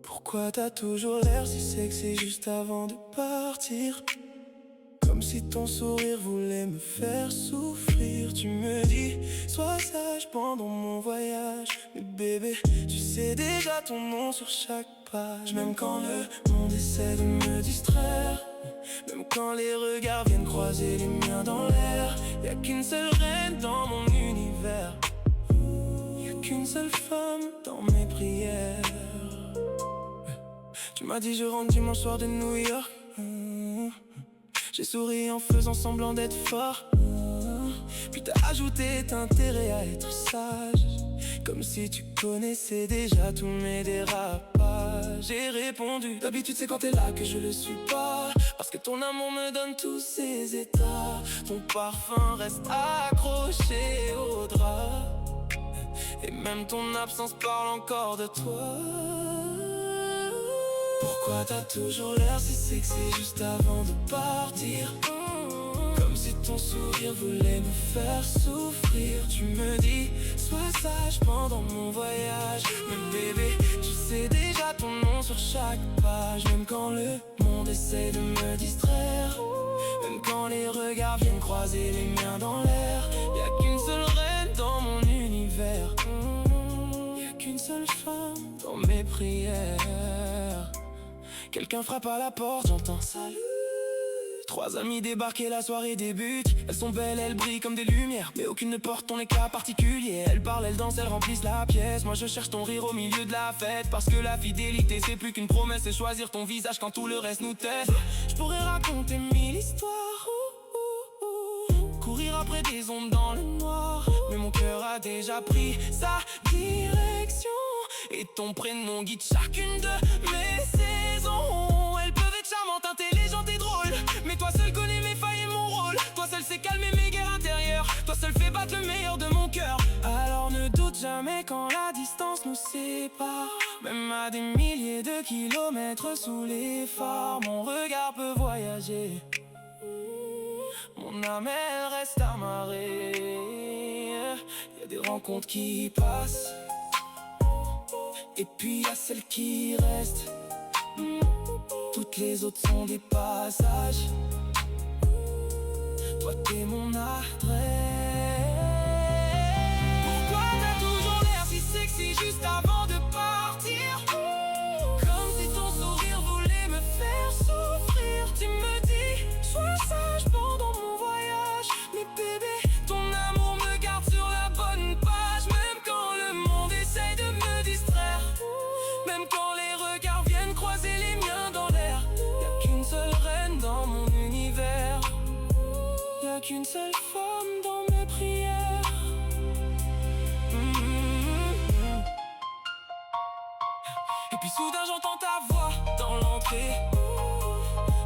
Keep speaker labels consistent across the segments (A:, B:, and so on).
A: Pourquoi t'as toujours l'air si sexy juste avant de partir? Comme si ton sourire voulait me faire souffrir. Tu me dis, sois sage pendant mon voyage. Mais bébé, tu sais déjà ton nom sur chaque page. Même quand le monde essaie de me distraire, même quand les regards viennent croiser les miens dans l'air. Y'a qu'une seule reine dans mon univers, y'a qu'une seule femme dans mes prières. Tu m'as dit je rentre dimanche soir de New York. J'ai souri en faisant semblant d'être fort. Puis t'as ajouté t'intérêt à être sage, comme si tu connaissais déjà tous mes dérapages. J'ai répondu, d'habitude c'est quand t'es là que je le suis pas, parce que ton amour me donne tous ces états. Ton parfum reste accroché au drap, et même ton absence parle encore de toi. Pourquoi t'as toujours l'air si sexy juste avant de partir? Comme si ton sourire voulait me faire souffrir. Tu me dis, sois sage pendant mon voyage. Mais bébé, tu sais déjà ton nom sur chaque page. Même quand le monde essaie de me distraire, même quand les regards viennent croiser les miens dans l'air. Y'a qu'une seule reine dans mon univers, y'a qu'une seule femme dans mes prières. Quelqu'un frappe à la porte, j'entends salut. Trois amis débarquent et la soirée débute. Elles sont belles, elles brillent comme des lumières, mais aucune ne porte ton éclat particulier. Elles parlent, elles dansent, elles remplissent la pièce. Moi je cherche ton rire au milieu de la fête, parce que la fidélité c'est plus qu'une promesse, c'est choisir ton visage quand tout le reste nous teste. Je pourrais raconter mille histoires, courir après des ondes dans le noir, mais mon cœur a déjà pris sa direction, et ton prénom guide chacune de mes saisons. Elles peuvent être charmantes, intelligentes et drôles, mais toi seul connais mes failles et mon rôle. Toi seul sais calmer mes guerres intérieures, toi seul fais battre le meilleur de mon cœur. Alors ne doute jamais quand la distance nous sépare, même à des milliers de kilomètres sous les phares. Mon regard peut voyager, mon âme elle reste amarrée. Y'a des rencontres qui passent, et puis y'a celles qui restent. Toutes les autres sont des passages. Toi t'es mon adresse. Pourquoi t'as toujours l'air si sexy juste avant de partir? Comme si ton sourire voulait me faire souffrir. Tu me dis, sois sage pendant mon voyage. Mais bébé, ton amour me garde sur la bonne page. Même quand le monde essaye de me distraire, même quand les regards viennent croiser les miens dans l'air. Y'a qu'une seule reine dans mon univers, y'a qu'une seule femme dans mes prières. Et puis soudain j'entends ta voix dans l'entrée.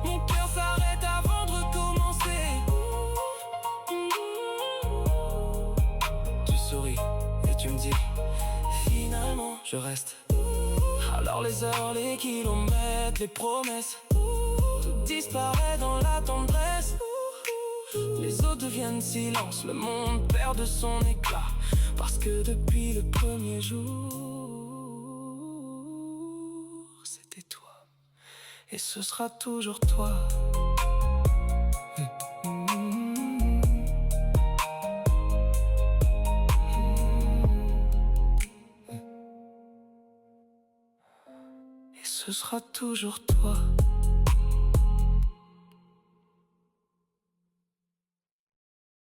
A: Mon cœur s'arrête avant de recommencer. Tu souris et tu me dis, finalement je reste. Alors les heures, les kilomètres, les promesses, tout disparaît dans la tendresse. Les autres deviennent silence, le monde perd de son éclat, parce que depuis le premier jour, c'était toi, et ce sera toujours toi. Et ce sera toujours toi.